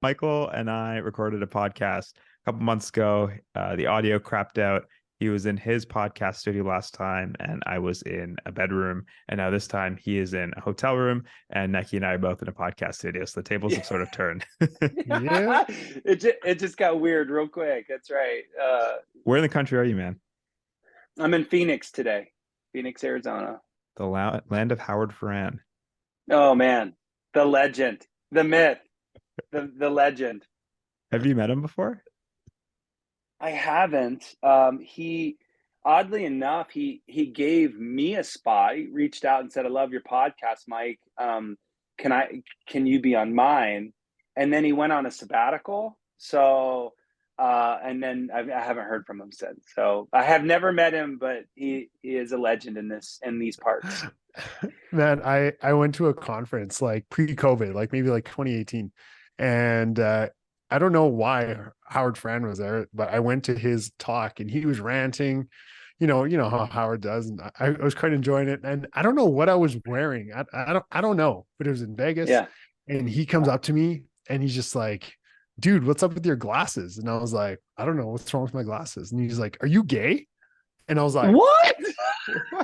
Micheal and I recorded a podcast a couple months ago. The audio crapped out. He was in his podcast studio last time, and I was in a bedroom. And now this time he is in a hotel room, and Neki and I are both in a podcast studio. So the tables Yeah. have sort of turned. Yeah. It just got weird real quick. That's right. Where in the country are you, man? I'm in Phoenix today, Phoenix, Arizona. The land of Howard Ferran. Oh man, the legend, the myth, the legend. Have you met him before? I haven't. He, oddly enough, he gave me a spot. He reached out and said, "I love your podcast, Mike. Can you be on mine?" And then he went on a sabbatical. So, and then I haven't heard from him since. So I have never met him, but he is a legend in these parts. Man, I went to a conference like pre-COVID, like maybe like 2018. And I don't know why Howard Fran was there, but I went to his talk and he was ranting. You know how Howard does, and I was quite enjoying it. And I don't know what I was wearing. I don't know, but it was in Vegas. Yeah. And he comes up to me and he's just like, "Dude, what's up with your glasses?" And I was like, "I don't know what's wrong with my glasses." And he's like, "Are you gay?" And I was like, What?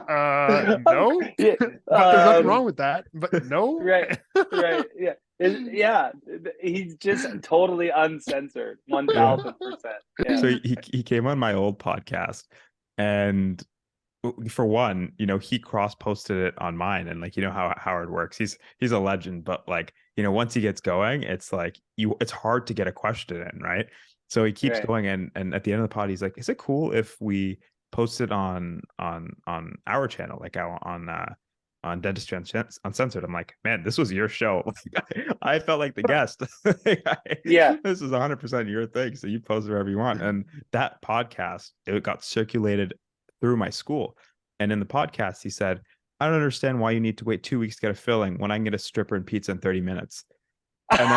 no, Yeah, but there's nothing wrong with that. But no, right, right, yeah, yeah. He's just totally uncensored, Yeah. 1000%. Yeah, So he came on my old podcast, and for one, he cross posted it on mine, and like how Howard works. He's a legend, but like once he gets going, it's like it's hard to get a question in, right? So he keeps right. going, and at the end of the pod, he's like, "Is it cool if we post it on our channel, like on Dentistry Uncensored?" I'm like, "Man, this was your show." I felt like the guest. Yeah. This is 100% your thing, so you post wherever you want. And that podcast, it got circulated through my school. And in the podcast, he said, "I don't understand why you need to wait 2 weeks to get a filling when I can get a stripper and pizza in 30 minutes." And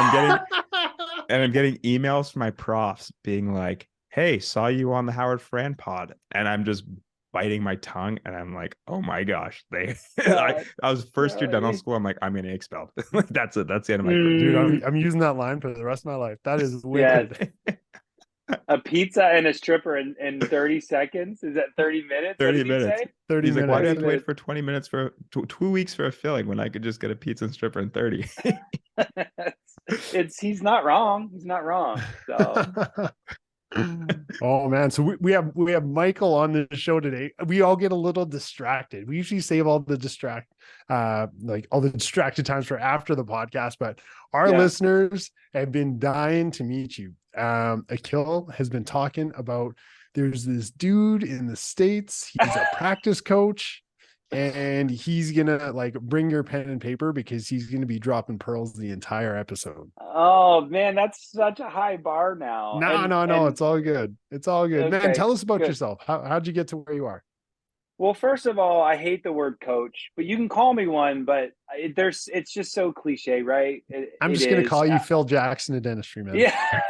I'm getting emails from my profs being like, "Hey, saw you on the Howard Fran pod." And I'm just biting my tongue, and I'm like, "Oh my gosh." I was first year dental school. I'm like, I'm getting expelled. Like, that's it. That's the end of my career. dude, Mm, I'm using that line for the rest of my life. That is yeah, wicked. a pizza and a stripper in 30 seconds. Is that 30 minutes? What 30 did he minutes. say? 30 He's like, "Why do I 30 have to minutes. wait minutes. for 20 minutes for 2 weeks for a filling when I could just get a pizza and stripper in 30?" He's not wrong. He's not wrong. So Oh man, so we have Micheal on the show today. We all get a little distracted. We usually save all the like all the distracted times for after the podcast, but our yeah. listeners have been dying to meet you. Akil has been talking about there's this dude in the States. He's a practice coach, and he's gonna like bring your pen and paper because he's gonna be dropping pearls the entire episode. Oh man, that's such a high bar now. No, And no, no. and It's all good. It's all good. Man, okay, tell us about good. yourself. How'd you get to where you are? Well, first of all, I hate the word coach, but you can call me one. But it's just so cliche, right? I'm It just gonna is. call you Phil Jackson of dentistry, man. Yeah,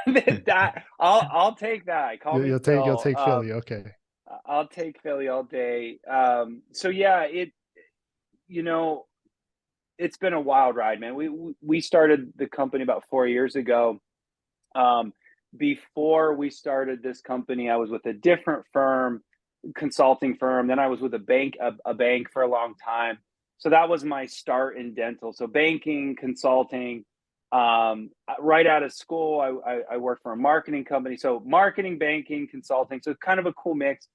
I'll take that. Call me You'll Phil. take Philly. Okay. I'll take Philly all day. So yeah, you know it's been a wild ride, man. We started the company about 4 years ago. Um, Before we started this company, I was with a different firm, consulting firm. Then I was with a bank for a long time. So that was my start in dental. So banking, consulting. Right out of school, I worked for a marketing company. So marketing, banking, consulting. So it's kind of a cool mix.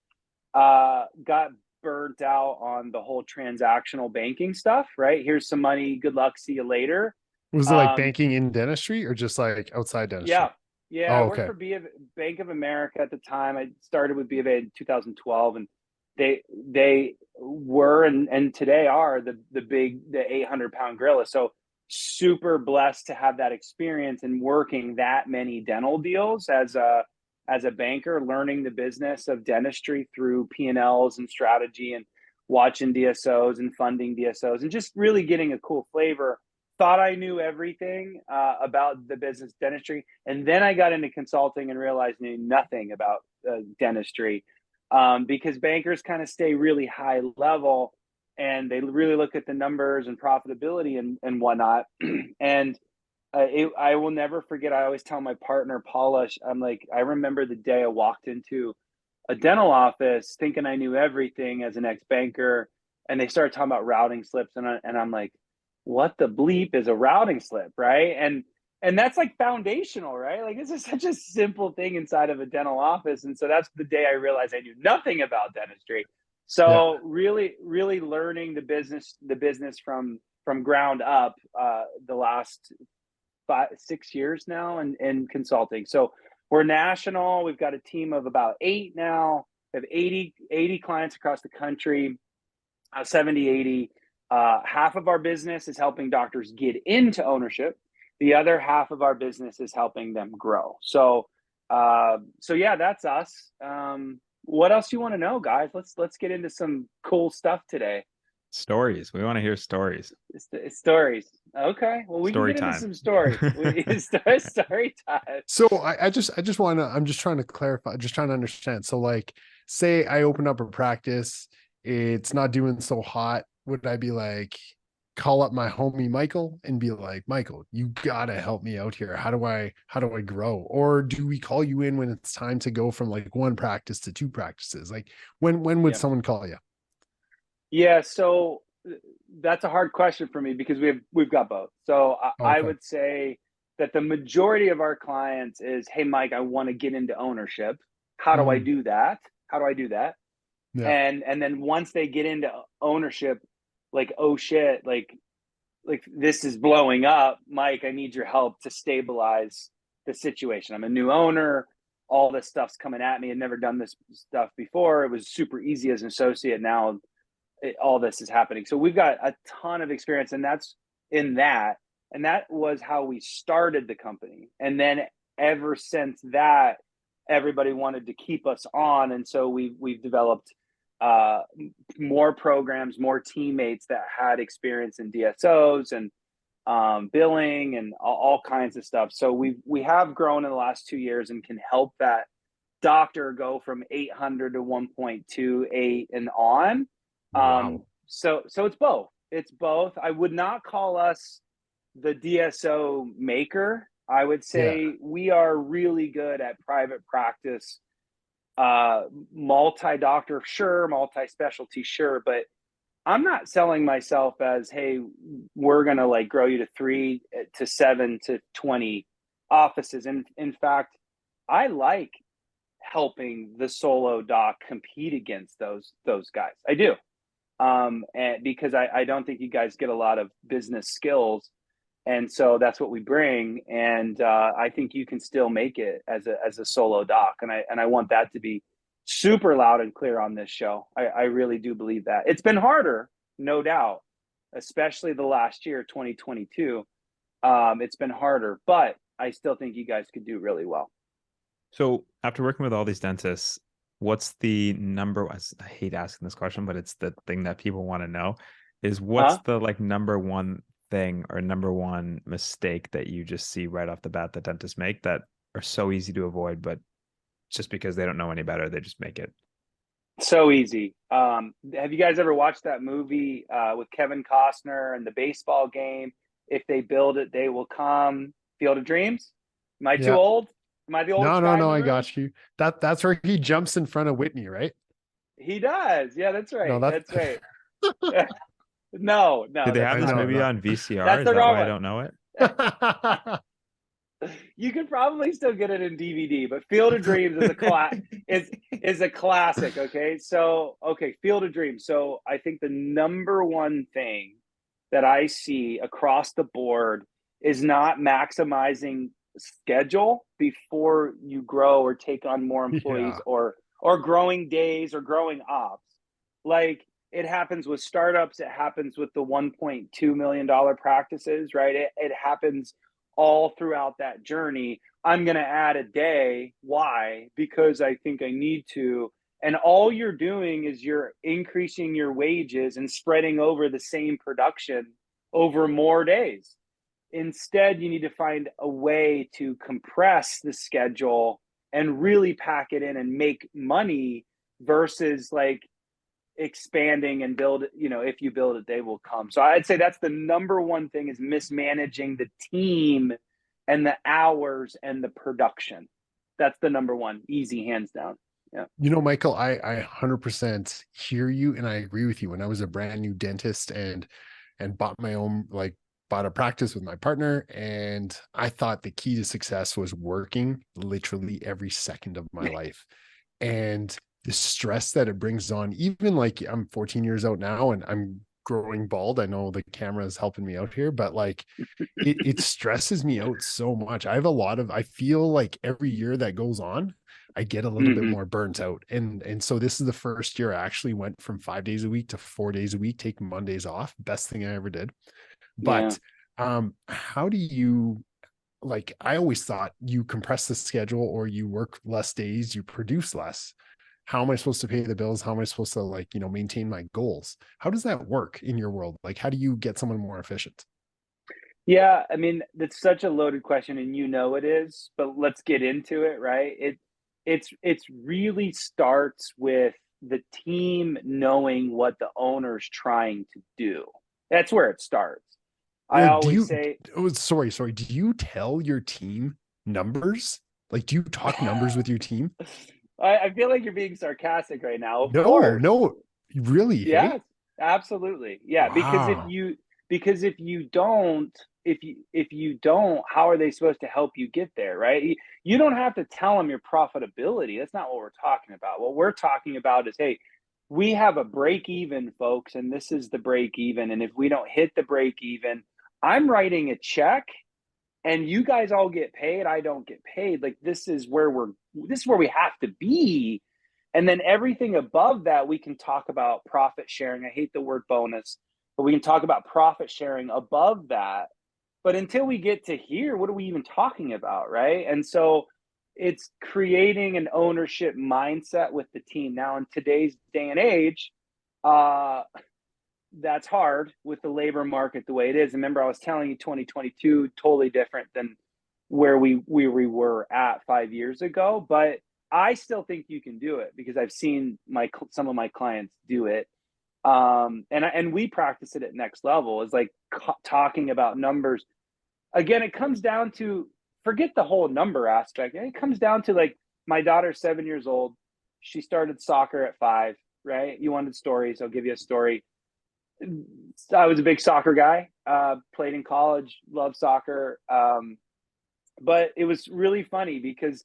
Got burnt out on the whole transactional banking stuff. Right, here's some money. Good luck. See you later. Was it like Um, banking in dentistry or just like outside Yeah. dentistry? Yeah. I Oh, worked okay. for Bank of America at the time. I started with B of A in 2012, and they were and today are the 800-pound gorilla. So super blessed to have that experience and working that many dental deals as a banker, learning the business of dentistry through P&Ls and strategy and watching DSOs and funding DSOs and just really getting a cool flavor. Thought I knew everything about the business dentistry, and then I got into consulting and realized I knew nothing about dentistry, because bankers kind of stay really high level, and they really look at the numbers and profitability and whatnot. And I will never forget. I always tell my partner, Paula, I'm like, I remember the day I walked into a dental office thinking I knew everything as an ex-banker, and they started talking about routing slips, and I'm like, what the bleep is a routing slip, right? And that's like foundational, right? Like this is such a simple thing inside of a dental office, and so that's the day I realized I knew nothing about dentistry. Yeah. So really, really learning the business from ground up, the last 5, 6 years now in consulting. So we're national. We've got a team of about 8 now. We have 80 clients across the country, 70, 80. Half of our business is helping doctors get into ownership. The other half of our business is helping them grow. So yeah, that's us. What else you want to know, guys? Let's get into some cool stuff today. Stories. We want to hear stories. Stories. Okay. Well, we can Story get into time. some stories. Story time. So I just want to, I'm just trying to clarify, just trying to understand. So like, say I open up a practice, it's not doing so hot. Would I be like, call up my homie Michael and be like, Michael, you gotta help me out here. How do I grow? Or do we call you in when it's time to go from like one practice to two practices? Like when would Yeah. someone call you? Yeah. So that's a hard question for me because we've got both. So I Okay. would say that the majority of our clients is, hey, Mike, I want to get into ownership. How do I Mm, do that? How do I do that? yeah. And then once they get into ownership, like, oh shit, like this is blowing up. Mike, I need your help to stabilize the situation. I'm a new owner. All this stuff's coming at me. I'd never done this stuff before. It was super easy as an associate. Now all this is happening. So we've got a ton of experience, and that's in that. And that was how we started the company. And then ever since that, everybody wanted to keep us on, and so we've developed uh, more programs, more teammates that had experience in DSOs and billing and all kinds of stuff. So we have grown in the last 2 years and can help that doctor go from 800 to 1.28 and on. Wow. So it's both. It's both. I would not call us the DSO maker. I would Yeah. say we are really good at private practice, multi-doctor, sure, multi-specialty, sure, but I'm not selling myself as, hey, we're gonna like grow you to 3 to 7 to 20 offices. And in fact, I like helping the solo doc compete against those guys. I do. And because I don't think you guys get a lot of business skills, and so that's what we bring. And I think you can still make it as a solo doc, and I want that to be super loud and clear on this show. I really do believe that it's been harder, no doubt, especially the last year, 2022. It's been harder, but I still think you guys could do really well. So after working with all these dentists, what's the number? I hate asking this question, but it's the thing that people want to know is what's Huh? the like number one thing or number one mistake that you just see right off the bat that dentists make that are so easy to avoid, but just because they don't know any better, they just make it. So easy. Have you guys ever watched that movie with Kevin Costner and the baseball game? If they build it, they will come. Field of Dreams? Am I too Yeah. old? Am I the oldest No, guy in the I room? got you. That's where he jumps in front of Whitney, right? He does. Yeah, that's No, right. that's That's right. No, Did they that's have I this not know, it. movie no. on VCR? That's Is the that wrong why I one. don't know it? You could probably still get it in DVD, but Field of Dreams is is a classic. Okay, so okay, Field of Dreams. So I think the number one thing that I see across the board is not maximizing schedule before you grow or take on more employees Yeah. or growing days or growing ops. Like it happens with startups, it happens with the $1.2 million practices, right? It happens all throughout that journey. I'm going to add a day. Why? Because I think I need to. And all you're doing is you're increasing your wages and spreading over the same production over more days. Instead, you need to find a way to compress the schedule and really pack it in and make money versus like expanding and build, if you build it, they will come. So I'd say that's the number one thing, is mismanaging the team and the hours and the production. That's the number one, easy, hands down. Yeah. Michael, I 100% hear you, and I agree with you. When I was a brand new dentist and bought my own, bought a practice with my partner, and I thought the key to success was working literally every second of my life. And the stress that it brings on, even I'm 14 years out now and I'm growing bald. I know the camera is helping me out here, but it stresses me out so much. I feel like every year that goes on, I get a little bit more burnt out. And so this is the first year I actually went from 5 days a week to 4 days a week, taking Mondays off. Best thing I ever did. But how do you, I always thought you compress the schedule, or you work less days, you produce less. How am I supposed to pay the bills? How am I supposed to maintain my goals? How does that work in your world? How do you get someone more efficient? Yeah, I mean, that's such a loaded question, and it is, but let's get into it, right? It's really starts with the team knowing what the owner's trying to do. That's where it starts. I always say, sorry. Do you tell your team numbers? Do you talk numbers with your team? I feel like you're being sarcastic right now. Of course. No, really? Yes, hey? Absolutely. Yeah. Wow. Because if you don't, how are they supposed to help you get there? Right. You don't have to tell them your profitability. That's not what we're talking about. What we're talking about is, hey, we have a break even, folks, and this is the break even. And if we don't hit the break even, I'm writing a check and you guys all get paid. I don't get paid. This is where we have to be. And then everything above that, we can talk about profit sharing. I hate the word bonus, but we can talk about profit sharing above that. But until we get to here, what are we even talking about, right? And so it's creating an ownership mindset with the team. Now, in today's day and age, that's hard with the labor market the way it is. Remember, I was telling you 2022, totally different than where we were at 5 years ago. But I still think you can do it because I've seen some of my clients do it. And we practice it at next level, is talking about numbers. Again, it comes down to, forget the whole number aspect. It comes down to my daughter's 7 years old. She started soccer at 5, right? You wanted stories. I'll give you a story. I was a big soccer guy, played in college, loved soccer. But it was really funny because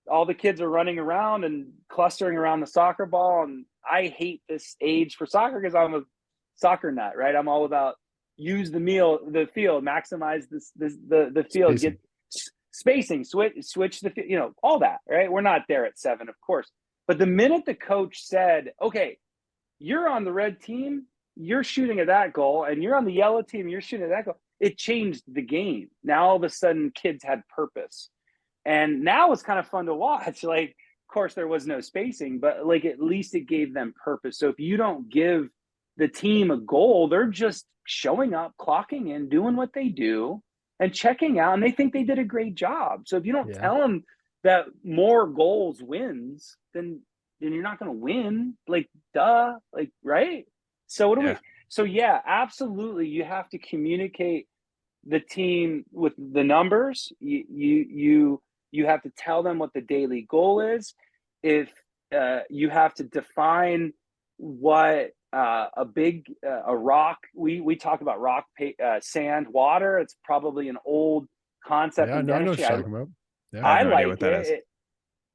all the kids are running around and clustering around the soccer ball. And I hate this age for soccer because I'm a soccer nut, right? I'm all about use the field, maximize the field, Spacing. get spacing, switch the, all that, right? We're not there at 7, of course. But the minute the coach said, okay, you're on the red team, you're shooting at that goal, and you're on the yellow team, you're shooting at that goal, it changed the game. Now all of a sudden kids had purpose. And now it's kind of fun to watch. Of course there was no spacing, but at least it gave them purpose. So if you don't give the team a goal, they're just showing up, clocking in, doing what they do and checking out, and they think they did a great job. So if you don't tell them that more goals wins, then you're not going to win. Duh. Right? So what do we? So yeah, absolutely. You have to communicate the team with the numbers. You have to tell them what the daily goal is. If you have to define what a rock. We talk about rock, sand, water. It's probably an old concept in no, I know what dentistry. you're talking about. Yeah, I have no idea what that is.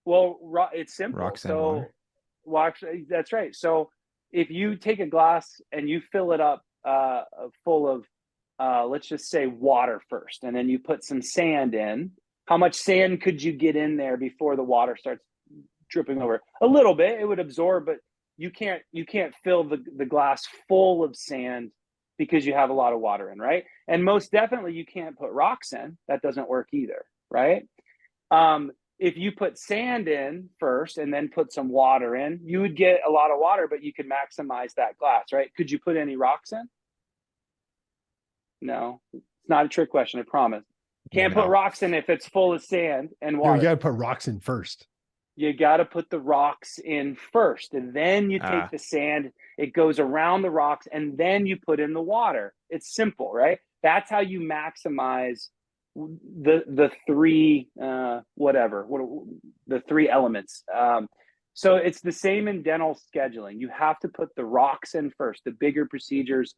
Well, it's simple. Rock, sand, water. Well, actually, that's right. So if you take a glass and you fill it up full of, let's just say water first, and then you put some sand in, how much sand could you get in there before the water starts dripping over? A little bit, it would absorb, but you can't fill the glass full of sand because you have a lot of water in, right? And most definitely you can't put rocks in. That doesn't work either, right? If you put sand in first and then put some water in, you would get a lot of water, but you could maximize that glass, right? Could you put any rocks in? No, it's not a trick question, I promise. Can't put rocks in if it's full of sand and water. You got to put rocks in first. you got to put the rocks in first, and then you take the sand, it goes around the rocks, and then you put in the water. It's simple, right? That's how you maximize the three the three elements. So it's the same in dental scheduling. You have to put the rocks in first, the bigger procedures,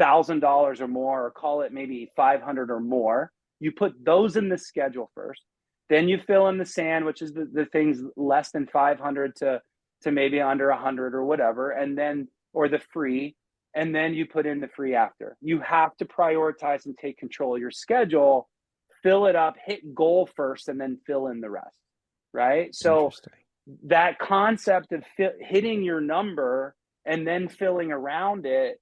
$1,000 or more, or call it maybe 500 or more. You put those in the schedule first. Then you fill in the sand, which is the things less than 500 to maybe under 100 or whatever, and then, or the free, and then you put in the free after. You have to prioritize and take control of your schedule, fill it up, hit goal first, and then fill in the rest, right? So that concept of hitting your number and then filling around it,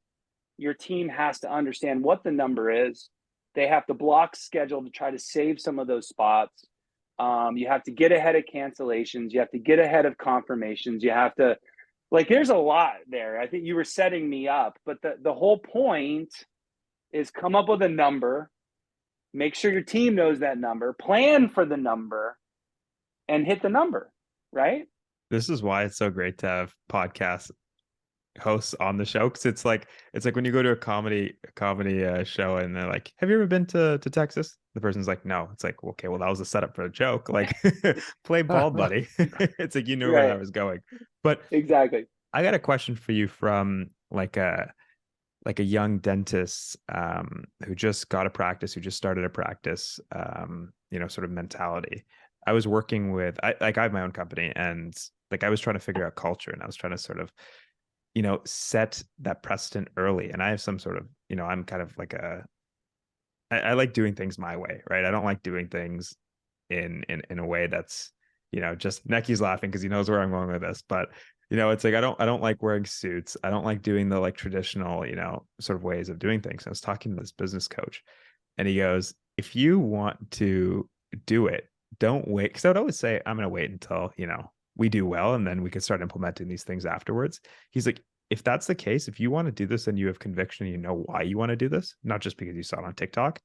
your team has to understand what the number is. They have to block schedule to try to save some of those spots. You have to get ahead of cancellations. You have to get ahead of confirmations. You have to, like, there's a lot there. I think you were setting me up, but the whole point is come up with a number, make sure your team knows that number, plan for the number, and hit the number, right? This is why it's so great to have podcast hosts on the show, because it's like when you go to a comedy show and they're like, have you ever been to Texas? The person's like, no. It's like, okay, well, that was a setup for a joke. Like, play ball, buddy. It's like, you knew where that was going. But exactly, I got a question for you from like a young dentist who just got a practice, who just started a practice, sort of mentality. I was working with, I have my own company, and like I was trying to figure out culture, and I was trying to sort of, set that precedent early. And I have some sort of, I'm kind of like I like doing things my way, right? I don't like doing things in a way that's, just Necky's laughing because he knows where I'm going with this. But, it's like, I don't like wearing suits. I don't like doing the like traditional, sort of ways of doing things. I was talking to this business coach, and he goes, if you want to do it, don't wait. Cause I would always say, I'm going to wait until, we do well, and then we can start implementing these things afterwards. He's like, if that's the case, if you want to do this and you have conviction, you know why you want to do this, not just because you saw it on TikTok,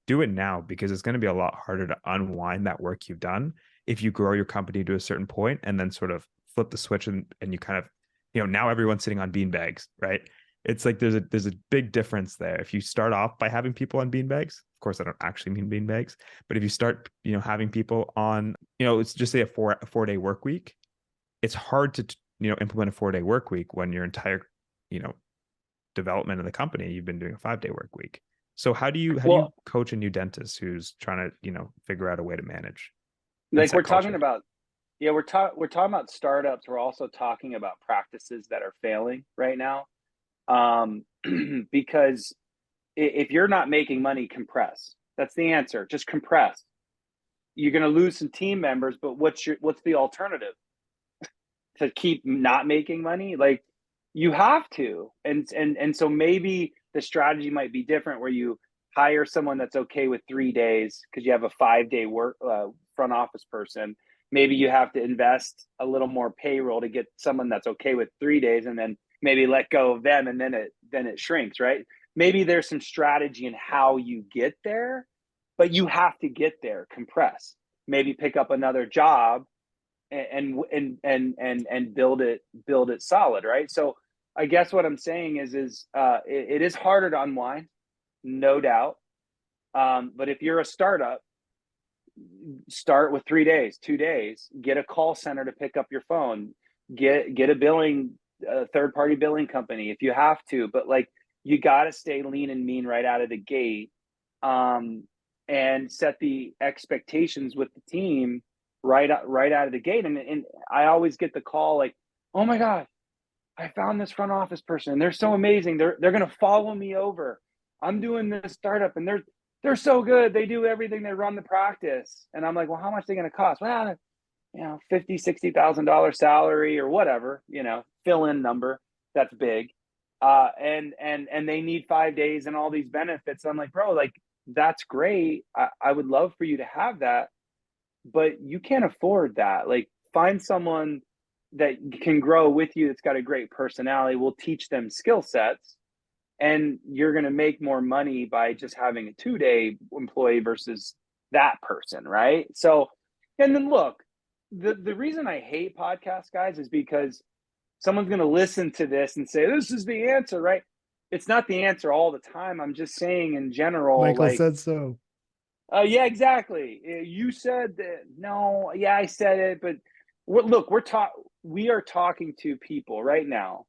do it now, because it's going to be a lot harder to unwind that work you've done if you grow your company to a certain point and then sort of flip the switch and you kind of, now everyone's sitting on bean bags, right? It's like there's a big difference there. If you start off by having people on bean bags, of course, I don't actually mean bean bags, but if you start, having people on, let's just say a 4-day work week, it's hard to, implement a 4-day work week when your entire, development of the company, you've been doing a 5-day work week. So how do you coach a new dentist who's trying to, figure out a way to manage? Like we're talking about, we're talking about startups. We're also talking about practices that are failing right now. Because if you're not making money, compress. That's the answer. Just compress. You're going to lose some team members, but what's the alternative? To keep not making money? Like, you have to. And so maybe the strategy might be different, where you hire someone that's okay with 3 days because you have a 5-day work front office person. Maybe you have to invest a little more payroll to get someone that's okay with 3 days, and then maybe let go of them, and then it shrinks, right? Maybe there's some strategy in how you get there, but you have to get there. Compress. Maybe pick up another job and build it solid, right? So I guess what I'm saying is it is harder to unwind, no doubt. But if you're a startup, start with 3 days, 2 days, get a call center to pick up your phone, get a billing, third-party billing company if you have to, but like, you got to stay lean and mean right out of the gate, and set the expectations with the team right out of the gate. And I always get the call like, oh my God, I found this front office person, and they're so amazing. They're going to follow me over. I'm doing this startup, and they're so good. They do everything. They run the practice. And I'm like, well, how much are they going to cost? Well, $50,000-$60,000 salary or whatever, fill in number. That's big. And they need 5 days and all these benefits. I'm like, bro, like, that's great. I would love for you to have that, but you can't afford that. Like, find someone that can grow with you, that's got a great personality. We'll teach them skill sets, and you're going to make more money by just having a 2-day employee versus that person, right? So, and then look, the reason I hate podcasts, guys, is because someone's going to listen to this and say, this is the answer, right? It's not the answer all the time. I'm just saying in general, Michael like, said so. yeah, exactly. You said that. No, yeah, I said it, but look, we are talking to people right now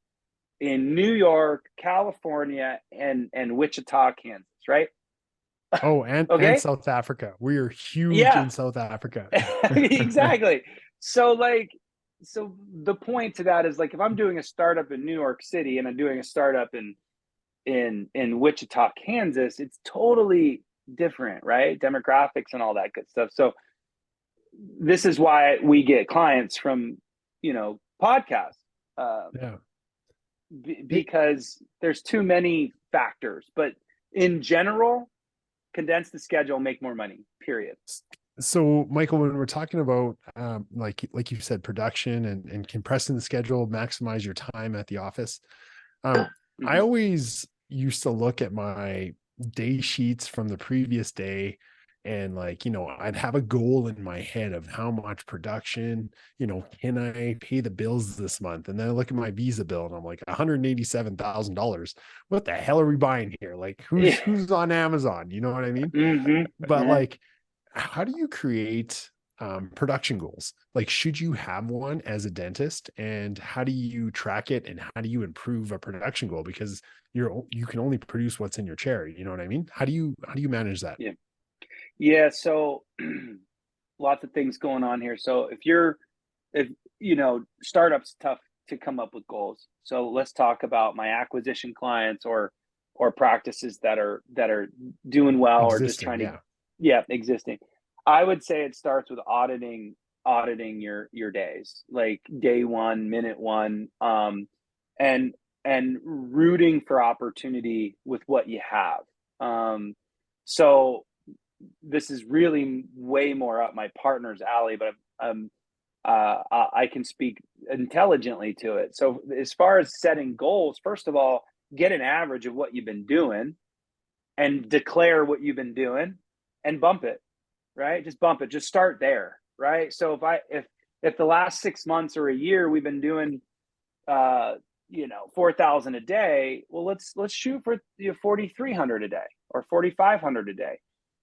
in New York, California, and Wichita, Kansas, right? Oh, and Okay. South Africa. We are huge Yeah, in South Africa. exactly. So like, so the point to that is like, if I'm doing a startup in New York City and I'm doing a startup in Wichita, Kansas, it's totally different, right? Demographics and all that good stuff. So this is why we get clients from, podcasts, Yeah. because there's too many factors. But in general, condense the schedule, make more money. Period. So Michael, when we're talking about like you said, production and compressing the schedule, maximize your time at the office. I Mhm. always used to look at my day sheets from the previous day, and like, I'd have a goal in my head of how much production, can I pay the bills this month? And then I look at my Visa bill and I'm like, $187,000. What the hell are we buying here? Like who's on Amazon? You know what I mean? Mhm. But Mhm. like, how do you create production goals? Like, should you have one as a dentist, and how do you track it, and how do you improve a production goal? Because you can only produce what's in your chair. You know what I mean? How do you manage that? Yeah. Yeah. So lots of things going on here. So if startups tough to come up with goals. So let's talk about my acquisition clients or practices that are doing well or just Existing, trying to, yeah. yeah, existing. I would say it starts with auditing your days, like day one, minute one, and rooting for opportunity with what you have. So this is really way more up my partner's alley, but I can speak intelligently to it. So as far as setting goals, first of all, get an average of what you've been doing and declare what you've been doing and bump it, right? Just bump it. Just start there, right? So if the last 6 months or a year we've been doing 4,000 a day, well, let's shoot for 4,300 a day or 4,500 a day.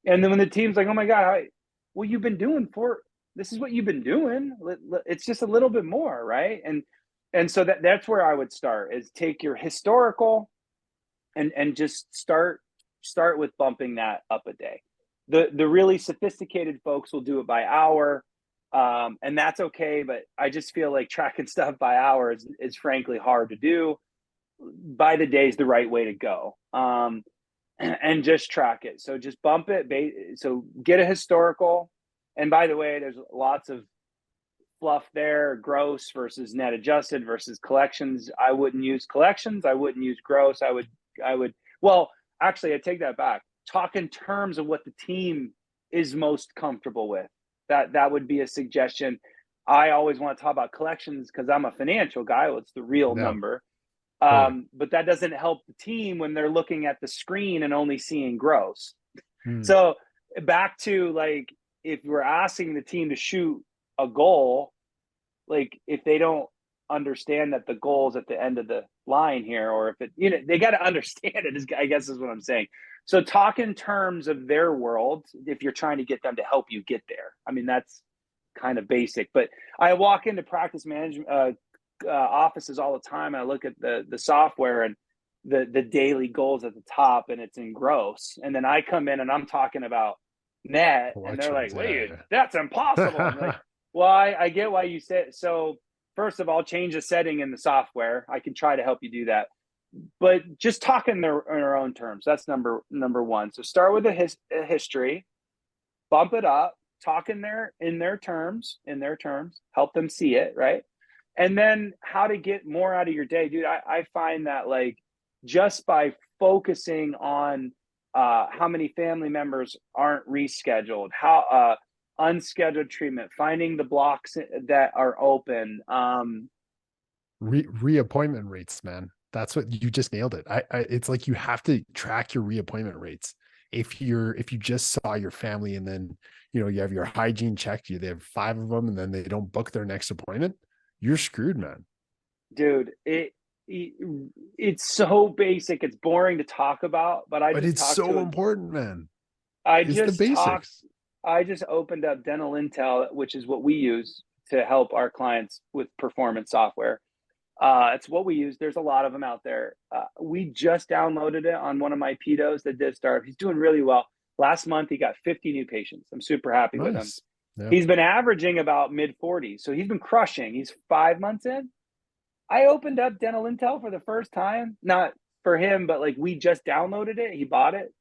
And then when the team's like, oh my God, well, you've been doing this is what you've been doing. It's just a little bit more, right? And so that's where I would start, is take your historical and just start with bumping that up a day. The really sophisticated folks will do it by hour, and that's okay. But I just feel like tracking stuff by hour is frankly hard to do. By the day is the right way to go, and just track it. So just bump it. So get a historical. And by the way, there's lots of fluff there: gross versus net adjusted versus collections. I wouldn't use collections. I wouldn't use gross. I would. Well, actually, I take that back. Talk in terms of what the team is most comfortable with. That would be a suggestion. I always want to talk about collections because I'm a financial guy. Well, it's the real Yeah, number. totally. But that doesn't help the team when they're looking at the screen and only seeing gross. Hmm. So back to, like, if we're asking the team to shoot a goal, like, if they don't understand that the goal is at the end of the line here, or if they got to understand it, I guess is what I'm saying. So talk in terms of their world if you're trying to get them to help you get there. I mean, that's kind of basic, but I walk into practice management offices all the time, and I look at the software and the daily goals at the top, and it's in gross, and then I come in and I'm talking about net, and they're like, Collections, wait, yeah. that's impossible. I'm like, well, I get why you said so. First of all, change the setting in the software. I can try to help you do that, but just talk in their own terms. That's number one. So start with a history, bump it up, talk in their terms, help them see it, right? And then how to get more out of your day, dude. I find that, like, just by focusing on how many family members aren't rescheduled, how unscheduled treatment, finding the blocks that are open. Reappointment rates, man. That's what you just nailed it. It's like you have to track your reappointment rates. if you just saw your family and then, you know, you have your hygiene checked, they have 5 of them and then they don't book their next appointment, you're screwed, man. Dude, it's so basic. It's boring to talk about, but But it's so important, man. I It's the just talked, basics. I just opened up Dental Intel, which is what we use to help our clients with performance software. It's what we use. There's a lot of them out there. We just downloaded it on one of my pedos that did start. He's doing really well. Last month, he got 50 new patients. I'm super happy with him. Nice. Yeah. He's been averaging about mid 40s. So he's been crushing. He's 5 months in. I opened up Dental Intel for the first time, not for him, but like we just downloaded it. He bought it.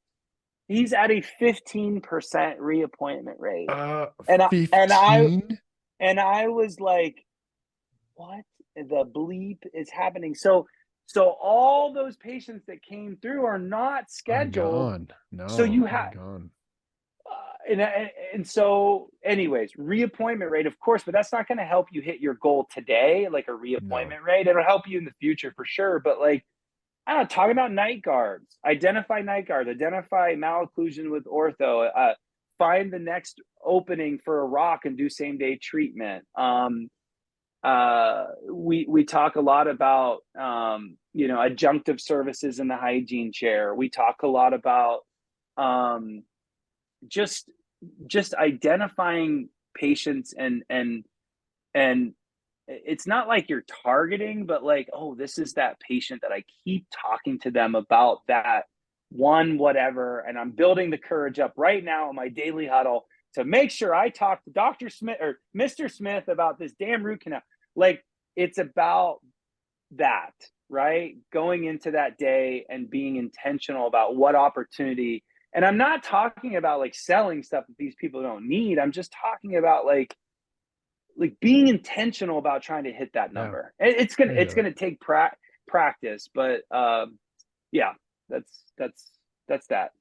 He's at a 15% reappointment rate. And I, and I 15? and I was like, what the bleep is happening? So all those patients that came through are not scheduled. Gone. No, So you have gone. and so anyways, reappointment rate, of course, but that's not going to help you hit your goal today, like a reappointment rate. It'll help you in the future for sure. But like, I don't know, talking about night guards, identify malocclusion with ortho, find the next opening for a rock and do same day treatment. We talk a lot about, you know, adjunctive services in the hygiene chair. We talk a lot about, just identifying patients and it's not like you're targeting, but like, oh, this is that patient that I keep talking to them about that one, whatever. And I'm building the courage up right now in my daily huddle to make sure I talk to Dr. Smith or Mr. Smith about this damn root canal. Like, it's about that, right? Going into that day and being intentional about what opportunity. And I'm not talking about like selling stuff that these people don't need. I'm just talking about like being intentional about trying to hit that number. Yeah. It's gonna take practice, but yeah, that's that.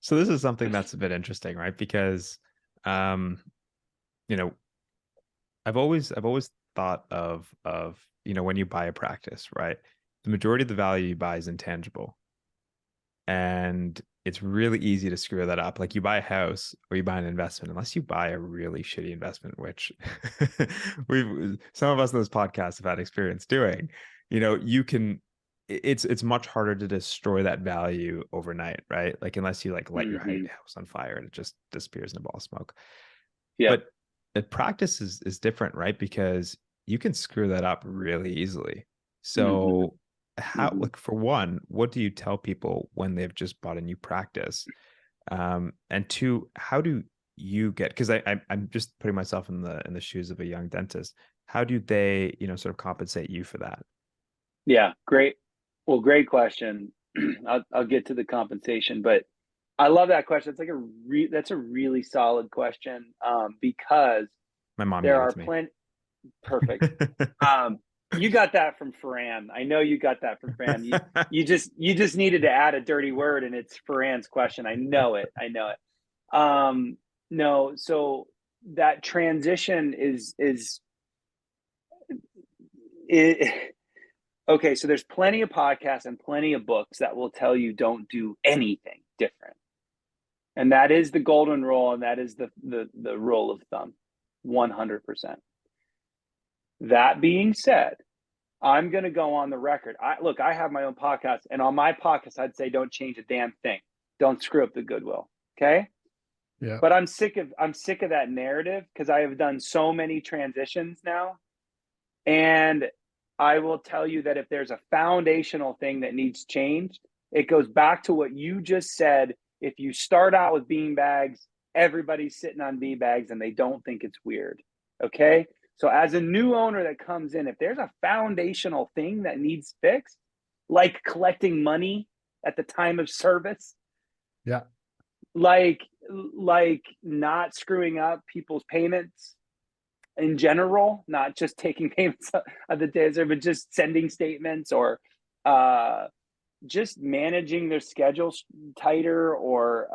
So this is something that's a bit interesting, right? Because you know, I've always thought of you know, when you buy a practice, right? The majority of the value you buy is intangible. And it's really easy to screw that up. Like you buy a house or you buy an investment, unless you buy a really shitty investment, which some of us in this podcast have had experience doing, you know, it's much harder to destroy that value overnight, right? Like unless you like light your house on fire and it just disappears in a ball of smoke. Yeah. But the practice is different, right? Because you can screw that up really easily. So how, like, for one, what do you tell people when they've just bought a new practice? And two, how do you get, because I'm just putting myself in the shoes of a young dentist. How do they, you know, sort of compensate you for that? Yeah, great. Well, great question. I'll get to the compensation, but I love that question. It's like that's a really solid question, because my mom there are plenty. Perfect. You got that from Ferran. I know you got that from Ferran. You just needed to add a dirty word, and it's Ferran's question. I know it. No, so that transition is okay. So there's plenty of podcasts and plenty of books that will tell you don't do anything different, and that is the golden rule, and that is the rule of thumb, 100%. That being said, I'm going to go on the record. I have my own podcast, and on my podcast, I'd say don't change a damn thing. Don't screw up the goodwill. Okay. Yeah. But I'm sick of that narrative because I have done so many transitions now. And I will tell you that if there's a foundational thing that needs changed, it goes back to what you just said. If you start out with bean bags, everybody's sitting on bean bags and they don't think it's weird. Okay. So as a new owner that comes in, if there's a foundational thing that needs fixed, like collecting money at the time of service, yeah, like not screwing up people's payments in general, not just taking payments of the day, but just sending statements or just managing their schedules tighter or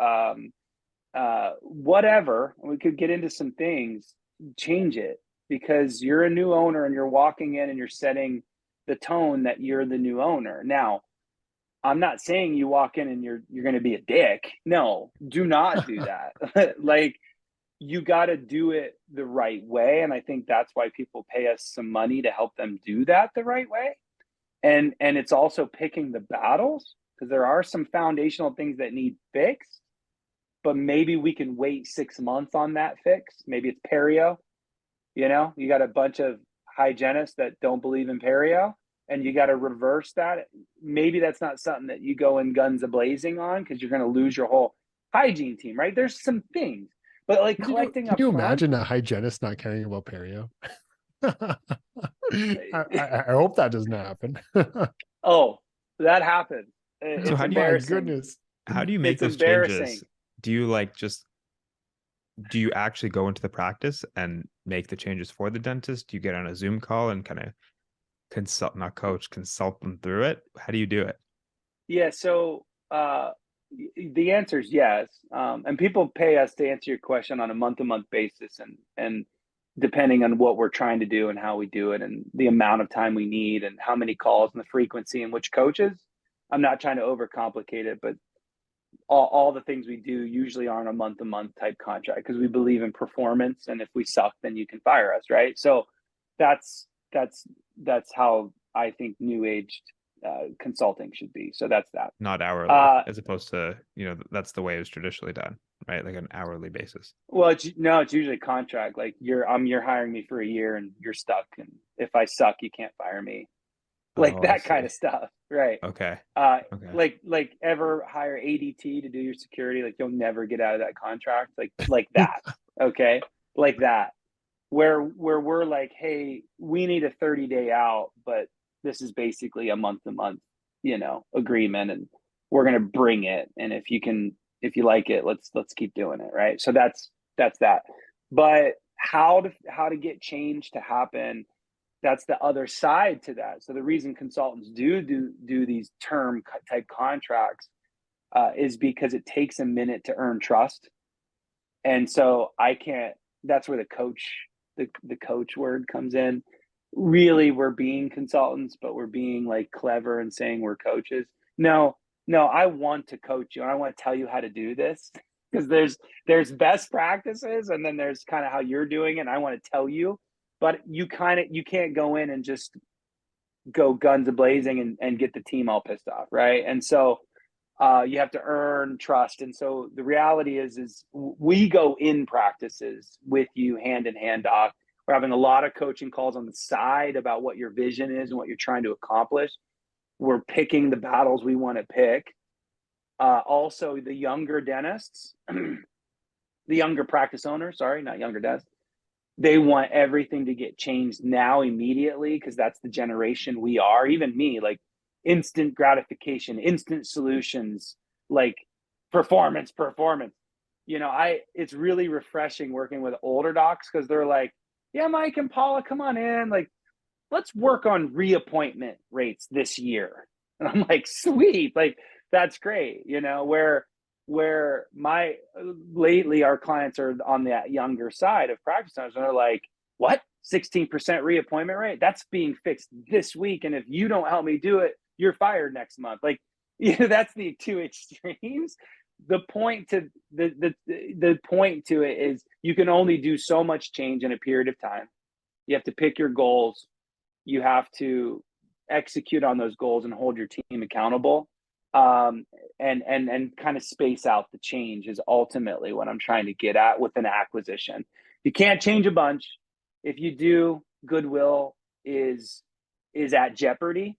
whatever. We could get into some things, change it. Because you're a new owner and you're walking in and you're setting the tone that you're the new owner. Now, I'm not saying you walk in and you're going to be a dick. No, do not do that. Like, you got to do it the right way. And I think that's why people pay us some money to help them do that the right way. And it's also picking the battles, because there are some foundational things that need fixed, but maybe we can wait 6 months on that fix. Maybe it's perio. You got a bunch of hygienists that don't believe in perio, and you got to reverse that. Maybe that's not something that you go in guns a-blazing on, because you're going to lose your whole hygiene team, right? There's some things, but like collecting Can up you front. imagine a hygienist not caring about perio? I hope that doesn't happen. Oh, that happened. So It's how do you- My embarrassing. goodness. How do you make It's those embarrassing. changes? Do you do you actually go into the practice and make the changes for the dentist? Do you get on a Zoom call and kind of consult them through it? How do you do it? Yeah. So the answer is yes. And people pay us to answer your question on a month-to-month basis, and depending on what we're trying to do and how we do it and the amount of time we need and how many calls and the frequency and which coaches. I'm not trying to overcomplicate it, but all the things we do usually are on a month-to-month type contract, because we believe in performance, and if we suck, then you can fire us, right? So that's how I think new aged consulting should be. So that's that. Not hourly, as opposed to, that's the way it was traditionally done, right? Like an hourly basis. Well, it's usually contract. Like, you're hiring me for a year and you're stuck, and if I suck, you can't fire me. Like, Oh, that kind of stuff, right? Okay. Like ever hire ADT to do your security? Like, you'll never get out of that contract. Like that. Okay, like that. Where we're like, hey, we need a 30-day out, but this is basically a month-to-month, agreement, and we're gonna bring it. And if you like it, let's keep doing it, right? So that's that. But how to get change to happen? That's the other side to that. So the reason consultants do these term type contracts is because it takes a minute to earn trust. And so that's where the coach word comes in. Really, we're being consultants, but we're being like clever and saying we're coaches. No, I want to coach you, and I want to tell you how to do this, because there's best practices, and then there's kind of how you're doing it, and I want to tell you. But you can't go in and just go guns a-blazing and get the team all pissed off, right? And so you have to earn trust. And so the reality is we go in practices with you hand in hand, Doc. We're having a lot of coaching calls on the side about what your vision is and what you're trying to accomplish. We're picking the battles we want to pick. Also, the younger dentists, the younger practice owners, not younger dentists, they want everything to get changed now immediately, because that's the generation we are. Even me, like instant gratification, instant solutions, like performance. It's really refreshing working with older docs, because they're like, yeah, Mike and Paula, come on in. Like, let's work on reappointment rates this year. And I'm like, sweet, like that's great. Where lately our clients are on that younger side of practice owners, and they're like, what, 16% reappointment rate? That's being fixed this week, and if you don't help me do it, you're fired next month. Like, that's the two extremes. The point to it is, you can only do so much change in a period of time. You have to pick your goals. You have to execute on those goals and hold your team accountable. And kind of space out the change is ultimately what I'm trying to get at with an acquisition. You can't change a bunch. If you do, goodwill is at jeopardy.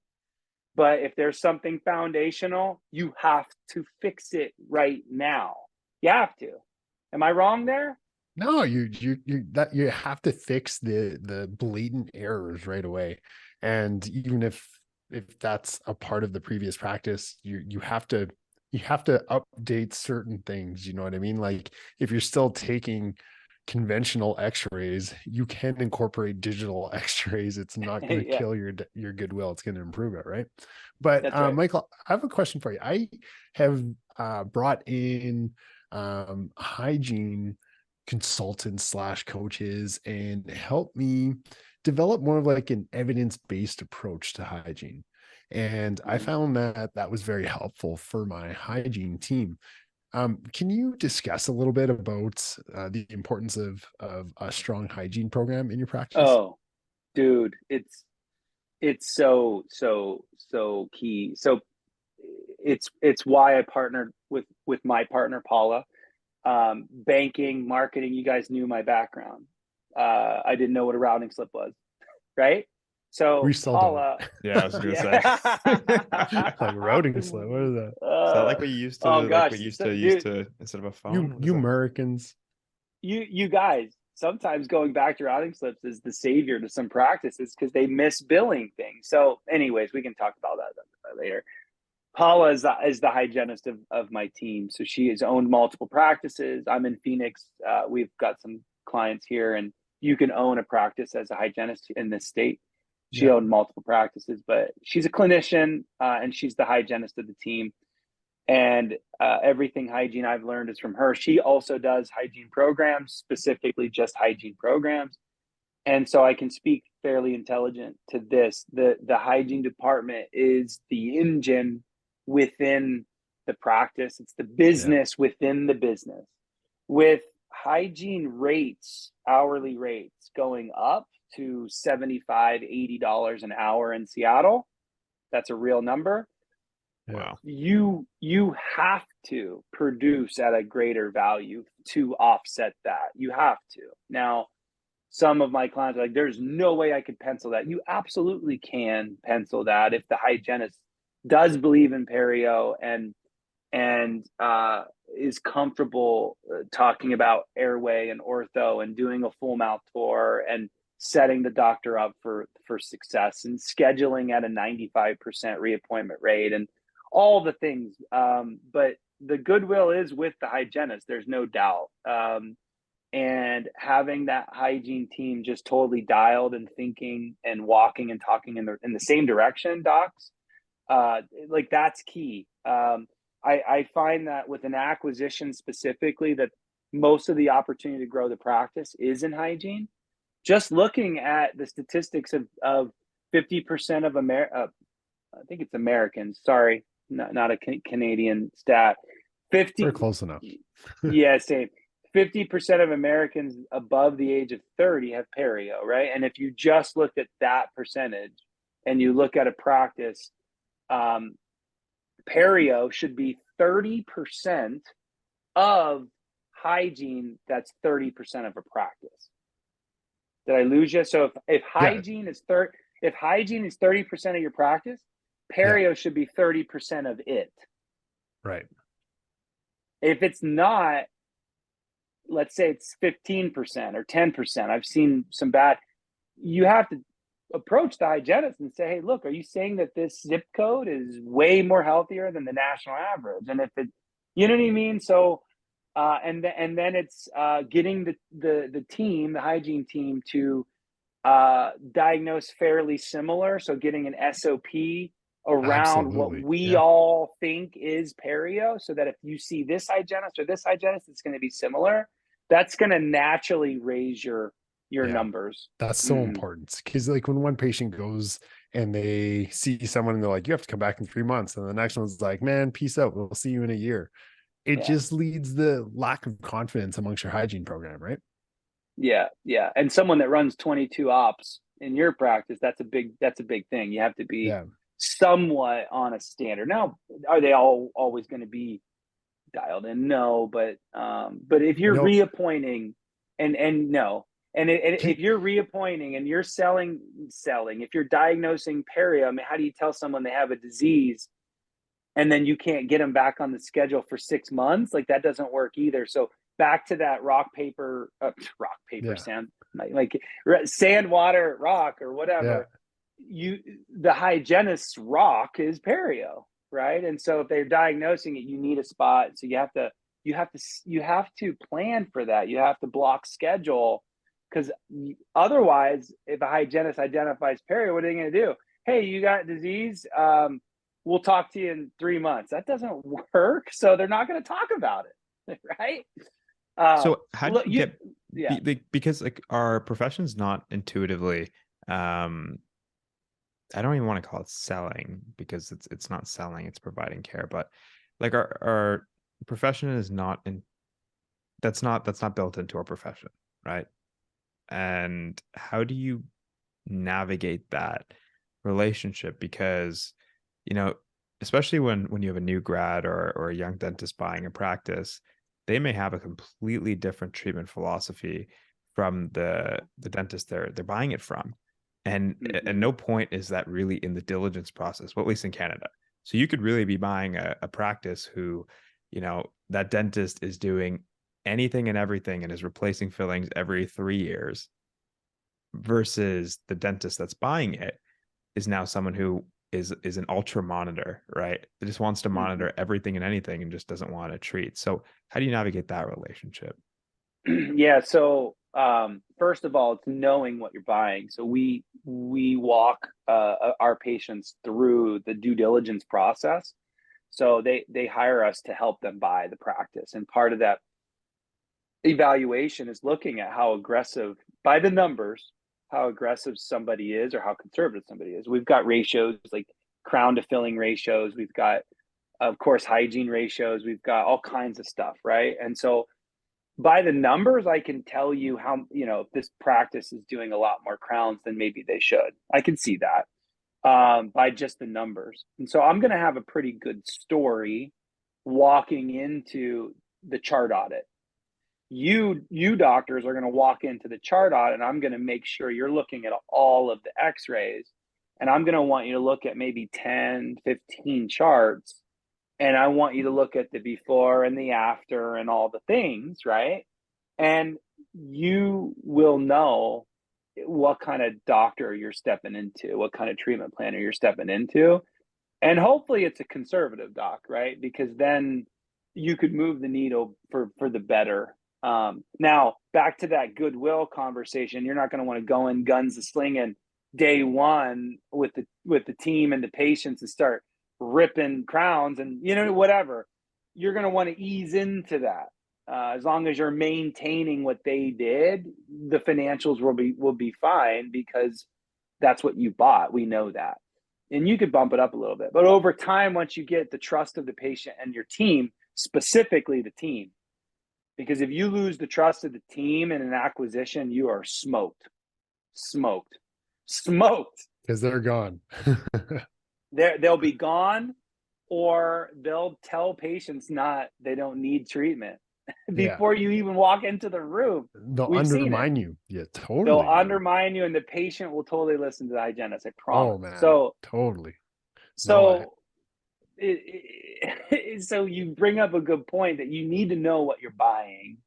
But if there's something foundational, you have to fix it right now. You have to. Am I wrong there? No, you have to fix the blatant errors right away. And even if that's a part of the previous practice, you have to update certain things. You know what I mean? Like, if you're still taking conventional x-rays, you can incorporate digital x-rays. It's not going to Yeah. kill your goodwill. It's going to improve it, right? But That's right. Michael, I have a question for you. I have brought in hygiene consultants / coaches and help me develop more of like an evidence-based approach to hygiene. And I found that was very helpful for my hygiene team. Can you discuss a little bit about the importance of a strong hygiene program in your practice? Oh, dude, it's so key. So it's why I partnered with my partner Paula. Banking, marketing, you guys knew my background. I didn't know what a routing slip was, right? We So still don't. Paula, Yeah, I was gonna say. Like routing slip. What is that? Is that like we used to oh gosh, use dude, to instead of a You phone? What is you that? Americans. you guys, sometimes going back to routing slips is the savior to some practices because they miss billing things. So, anyways, we can talk about that later. Paula is the hygienist of my team. So she has owned multiple practices. I'm in Phoenix. We've got some clients here, and you can own a practice as a hygienist in this state. She Yeah. owned multiple practices, but she's a clinician and she's the hygienist of the team. And everything hygiene I've learned is from her. She also does hygiene programs, specifically just hygiene programs. And so I can speak fairly intelligent to this. The hygiene department is the engine within the practice. It's the business within the business. With hygiene rates, hourly rates going up to $75, $80 an hour in Seattle, that's a real number. Wow. You have to produce at a greater value to offset that. You have to. Now, some of my clients are like, there's no way I could pencil that. You absolutely can pencil that if the hygienist does believe in perio and is comfortable talking about airway and ortho and doing a full mouth tour and setting the doctor up for success and scheduling at a 95% reappointment rate and all the things. But the goodwill is with the hygienist. There's no doubt. And having that hygiene team just totally dialed and thinking and walking and talking in the same direction, docs, like that's key. I find that with an acquisition specifically, that most of the opportunity to grow the practice is in hygiene. Just looking at the statistics of 50% of I think it's Americans. Sorry, not a Canadian stat. 50. We're close enough. Yeah, same. 50% of Americans above the age of 30 have perio, right? And if you just looked at that percentage and you look at a practice, perio should be 30% of hygiene. That's 30% of a practice. Did I lose you? So if hygiene is 30% of your practice, perio should be 30% of it. Right. If it's not, let's say it's 15% or 10%. I've seen some bad. You have to approach the hygienist and say, hey, look, are you saying that this zip code is way more healthier than the national average? And if it, you know what I mean? So, and then it's getting the team, the hygiene team, to diagnose fairly similar. So getting an SOP around what we all think is perio, so that if you see this hygienist or this hygienist, it's going to be similar. That's going to naturally raise your numbers. That's so important, because like when one patient goes and they see someone and they're like, you have to come back in 3 months, and the next one's like, man, peace out, we'll see you in a year. It just leads the lack of confidence amongst your hygiene program, right? Yeah. And someone that runs 22 ops in your practice, that's a big thing. You have to be somewhat on a standard. Now, are they all always going to be dialed in? No, but if you're reappointing and no, and if you're reappointing and you're selling, if you're diagnosing perio, I mean, how do you tell someone they have a disease and then you can't get them back on the schedule for 6 months? Like that doesn't work either. So back to that rock, paper, sand, like sand, water, rock, or whatever. The hygienist's rock is perio, right? And so if they're diagnosing it, you need a spot. So you have to plan for that. You have to block schedule, because otherwise, if a hygienist identifies perio, what are they going to do? Hey, you got disease. We'll talk to you in 3 months. That doesn't work. So they're not going to talk about it, right? So how do you get because like our profession's not intuitively I don't even want to call it selling, because it's not selling, it's providing care. But like our profession is not in that's not built into our profession, right? And how do you navigate that relationship? Because, you know, especially when you have a new grad or a young dentist buying a practice, they may have a completely different treatment philosophy from the dentist they're buying it from. And at no point is that really in the diligence process, well, at least in Canada. So you could really be buying a practice who, that dentist is doing anything and everything and is replacing fillings every 3 years, versus the dentist that's buying it is now someone who is an ultra monitor, right? That just wants to monitor everything and anything and just doesn't want to treat. So how do you navigate that relationship? Yeah. So first of all, it's knowing what you're buying. So we walk our patients through the due diligence process. So they hire us to help them buy the practice, and part of that evaluation is looking at how aggressive, by the numbers, how aggressive somebody is or how conservative somebody is. We've got ratios like crown to filling ratios. We've got, of course, hygiene ratios. We've got all kinds of stuff, right? And so by the numbers, I can tell you how, if this practice is doing a lot more crowns than maybe they should. I can see that by just the numbers. And so I'm going to have a pretty good story walking into the chart audit. You doctors are going to walk into the chart audit, and I'm going to make sure you're looking at all of the x-rays, and I'm going to want you to look at maybe 10, 15 charts, and I want you to look at the before and the after and all the things, right? And you will know what kind of doctor you're stepping into, what kind of treatment planner you're stepping into. And hopefully it's a conservative doc, right? Because then you could move the needle for the better. Now, back to that goodwill conversation, you're not going to want to go in guns a-slinging day one with the team and the patients and start ripping crowns and whatever. You're going to want to ease into that. As long as you're maintaining what they did, the financials will be fine, because that's what you bought. We know that. And you could bump it up a little bit. But over time, once you get the trust of the patient and your team, specifically the team, because if you lose the trust of the team in an acquisition, you are smoked. Because they're gone. They'll be gone, or they'll tell patients they don't need treatment before you even walk into the room. They'll We've undermine seen it. you. Yeah, totally. They'll undermine you, and the patient will totally listen to the hygienist. I promise. Oh man. So totally. So so you bring up a good point that you need to know what you're buying,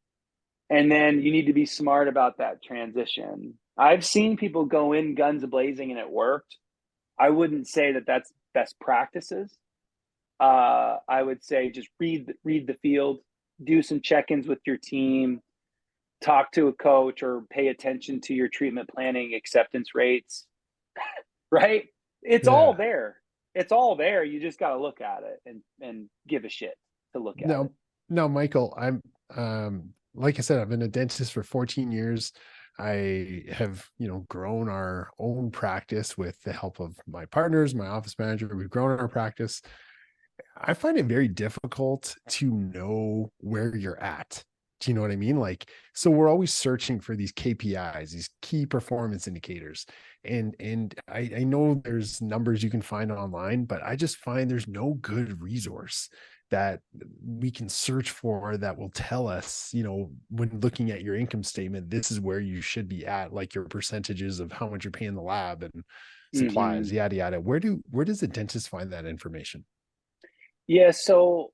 and then you need to be smart about that transition. I've seen people go in guns blazing and it worked. I wouldn't say that that's best practices. I would say just read the field, do some check-ins with your team, talk to a coach, or pay attention to your treatment planning acceptance rates. Right? It's all there. It's all there. You just got to look at it and give a shit to look at it. Now, Michael, I'm like I said, I've been a dentist for 14 years. I have, grown our own practice with the help of my partners, my office manager. We've grown our practice. I find it very difficult to know where you're at. Do you know what I mean? Like, so we're always searching for these KPIs, these key performance indicators. And I know there's numbers you can find online, but I just find there's no good resource that we can search for that will tell us, when looking at your income statement, this is where you should be at, like your percentages of how much you're paying the lab and supplies, yada, yada. Where does the dentist find that information? Yeah. So,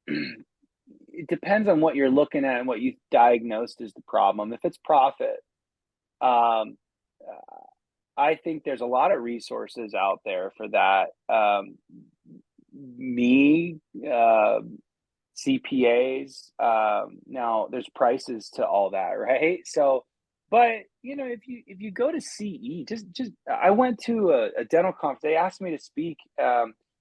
it depends on what you're looking at and what you diagnosed as the problem. If it's profit, um, I think there's a lot of resources out there for that. CPAs. Now there's prices to all that, right? So, but if you go to CE, just I went to a dental conference. They asked me to speak.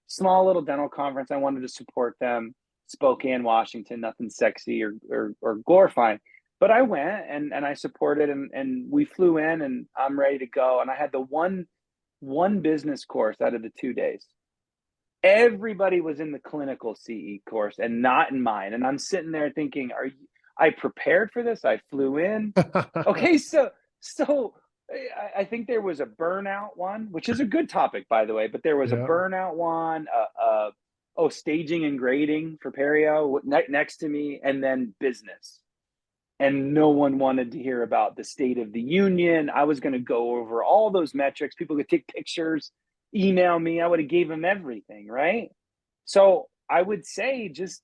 Small little dental conference. I wanted to support them. Spokane, Washington. Nothing sexy or glorifying. But I went and I supported, and we flew in, and I'm ready to go. And I had the one business course out of the 2 days. Everybody was in the clinical CE course and not in mine. And I'm sitting there thinking, I prepared for this? I flew in. Okay, so I think there was a burnout one, which is a good topic, by the way, but there was a Yeah. burnout one, staging and grading for Perio next to me, and then business. And no one wanted to hear about the State of the Union. I was going to go over all those metrics. People could take pictures, email me. I would have gave them everything, right? So I would say, just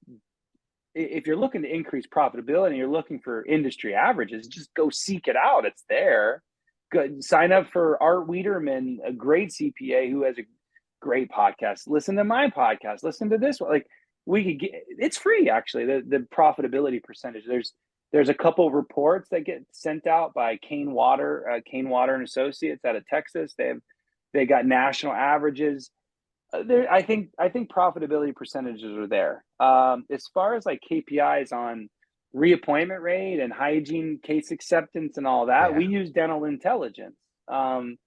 if you're looking to increase profitability and you're looking for industry averages, just go seek it out. It's there. Good. Sign up for Art Wiederman, a great CPA who has a great podcast. Listen to my podcast. Listen to this one. Like, we could get, it's free, actually, the profitability percentage. There's a couple of reports that get sent out by Kane Water and Associates out of Texas. They got national averages. I think profitability percentages are there. As far as like KPIs on reappointment rate and hygiene case acceptance and all that, we use Dental Intelligence. What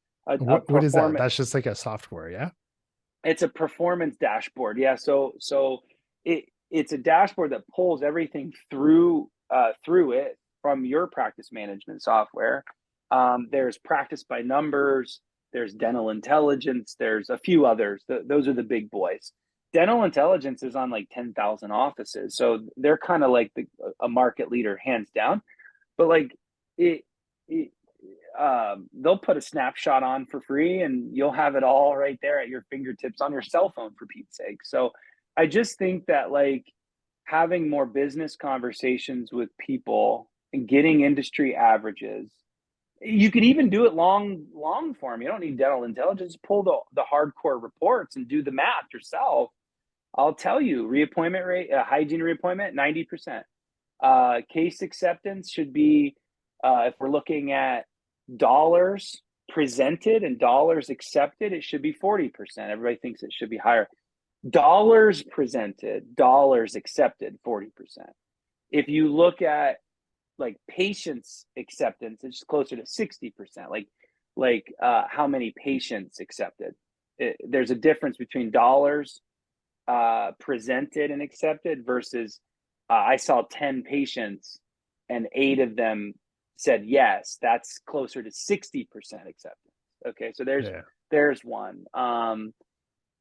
is that? That's just like a software, yeah? It's a performance dashboard. Yeah. So it's a dashboard that pulls everything through it from your practice management software. There's practice by numbers, there's Dental Intelligence, there's a few others. Those are the big boys. Dental Intelligence is on like 10,000 offices. So they're kind of like a market leader, hands down. But like they'll put a snapshot on for free and you'll have it all right there at your fingertips on your cell phone, for Pete's sake. So I just think that, like, having more business conversations with people and getting industry averages, you can even do it long form. You don't need Dental Intelligence. Pull the hardcore reports and do the math yourself. I'll tell you, reappointment rate, hygiene reappointment, 90%. Case acceptance should be, if we're looking at dollars presented and dollars accepted, it should be 40%. Everybody thinks it should be higher. Dollars presented, dollars accepted, 40%. If you look at like patients acceptance, it's closer to 60%. Like how many patients accepted. There's a difference between dollars presented and accepted versus I saw 10 patients and 8 of them said yes. That's closer to 60% acceptance. Okay, so there's one.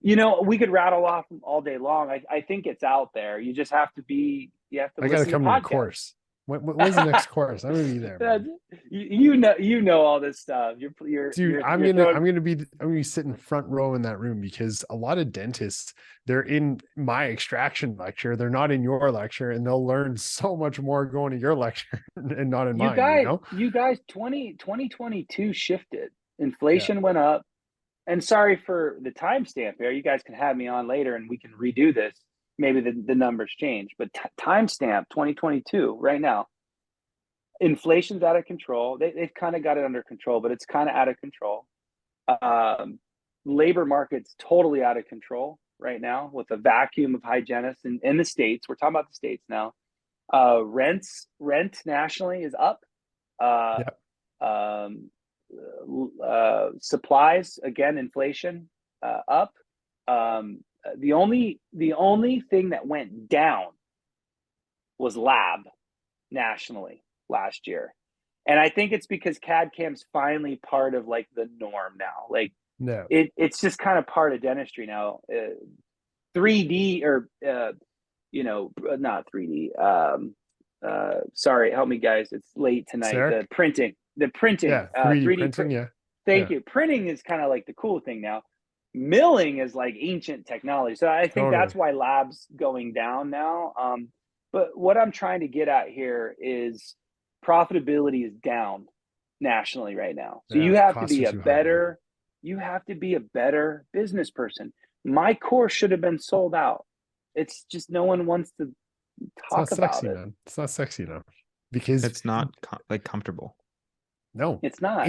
We could rattle off all day long. I think it's out there. You just have to be. You have to. I got to come to a course. When's the next course? I'm gonna be there. Man. You know all this stuff. I'm gonna be sitting front row in that room, because a lot of dentists, they're in my extraction lecture, they're not in your lecture, and they'll learn so much more going to your lecture and not in mine. You guys, 2022 shifted. Inflation went up. And sorry for the timestamp here. You guys can have me on later and we can redo this. Maybe the numbers change, but timestamp 2022 right now. Inflation's out of control. They've kind of got it under control, but it's kind of out of control. Labor market's totally out of control right now with a vacuum of hygienists in the States. We're talking about the States now. Rent nationally is up. Supplies, again, inflation up. The only thing that went down was lab nationally last year, and I think it's because CAD CAM's finally part of like the norm now. Like, no, it's just kind of part of dentistry now. 3D or not 3D. Sorry, help me guys. It's late tonight. The printing. 3D printing. Thank you. Printing is kind of like the cool thing now. Milling is like ancient technology. So I think that's why lab's going down now. But what I'm trying to get at here is profitability is down nationally right now. So you have to be a better business person. My course should have been sold out. It's just no one wants to talk about it. Man. It's not sexy enough because it's not comfortable. No, it's not.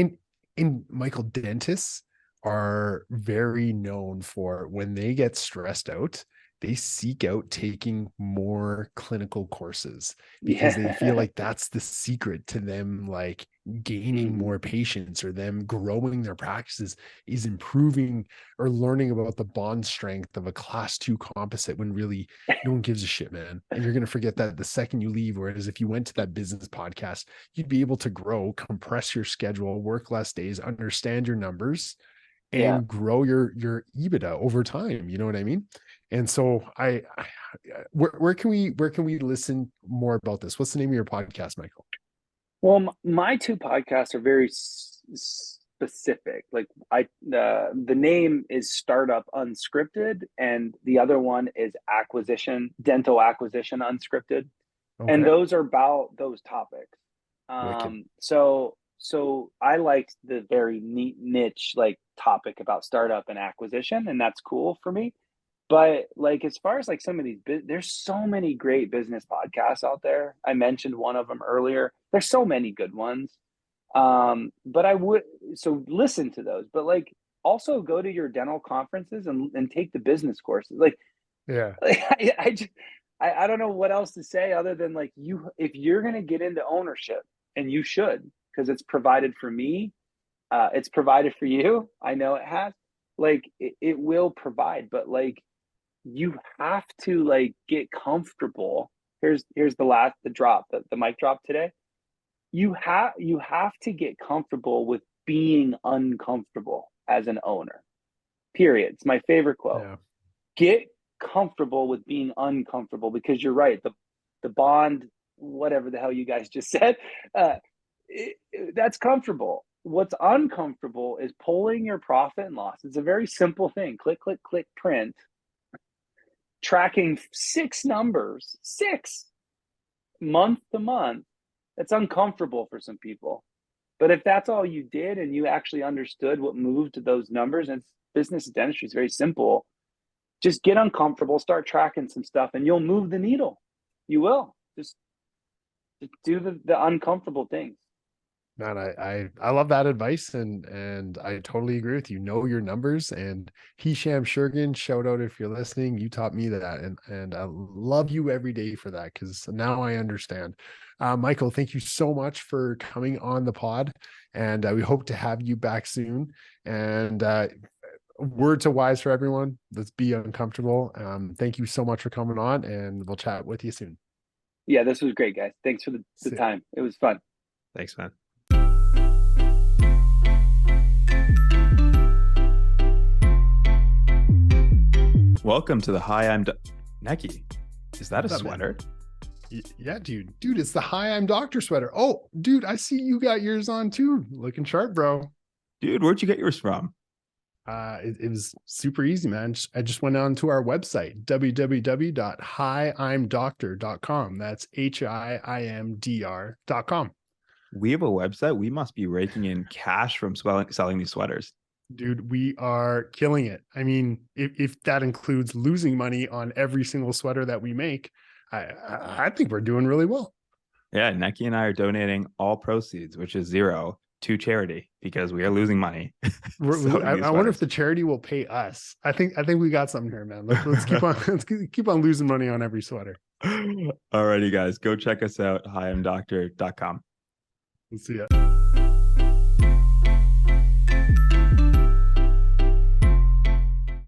In Michael, dentists are very known for, when they get stressed out, they seek out taking more clinical courses because they feel like that's the secret to them, like gaining more patients or them growing their practices is improving or learning about the bond strength of a class 2 composite when really no one gives a shit, man. And you're going to forget that the second you leave. Whereas if you went to that business podcast, you'd be able to grow, compress your schedule, work less days, understand your numbers, and grow your EBITDA over time. You know what I mean? And so where can we listen more about this? What's the name of your podcast, Micheal? Well, my two podcasts are very specific. Like the name is Startup Unscripted, and the other one is Dental Acquisition Unscripted. Okay. And those are about those topics. So I liked the very neat niche like topic about startup and acquisition, and that's cool for me. But like, as far as like some of these, there's so many great business podcasts out there. I mentioned one of them earlier. There's so many good ones. But so listen to those, but like also go to your dental conferences and take the business courses. Like, I don't know what else to say other than like, if you're going to get into ownership, and you should, because it's provided for me, it's provided for you. I know it has, like, it will provide, but like, you have to like get comfortable. Here's the mic drop today. You have to get comfortable with being uncomfortable as an owner. Period. It's my favorite quote. Yeah. Get comfortable with being uncomfortable, because you're right. The bond, whatever the hell you guys just said, that's comfortable. What's uncomfortable is pulling your profit and loss. It's a very simple thing. Click, click, click, print. Tracking 6 numbers, 6 month to month. That's uncomfortable for some people. But if that's all you did and you actually understood what moved to those numbers, and business dentistry is very simple, just get uncomfortable, start tracking some stuff, and you'll move the needle. You will. Just do the uncomfortable things. Man, I love that advice, and I totally agree with you. Know your numbers. And Hisham Shurgan, shout out if you're listening. You taught me that, and I love you every day for that, because now I understand. Micheal, thank you so much for coming on the pod, and we hope to have you back soon. And word to wise for everyone: let's be uncomfortable. Thank you so much for coming on, and we'll chat with you soon. Yeah, this was great, guys. Thanks for the time. It was fun. Thanks, man. Welcome to the Hi, I'm Neki. Is that a sweater? Yeah, dude. Dude, it's the Hi, I'm Doctor sweater. Oh, dude, I see you got yours on too. Looking sharp, bro. Dude, where'd you get yours from? It was super easy, man. I just went on to our website, www.hiimdoctor.com. That's HIIMDR.com. We have a website. We must be raking in cash from selling these sweaters. Dude, we are killing it. I mean, if that includes losing money on every single sweater that we make, I think we're doing really well. Yeah, Neki and I are donating all proceeds, which is 0, to charity, because we are losing money. I wonder if the charity will pay us. I think we got something here, man. Let's keep on losing money on every sweater. Alrighty, guys, go check us out. hiimdoctor.com. We'll see ya.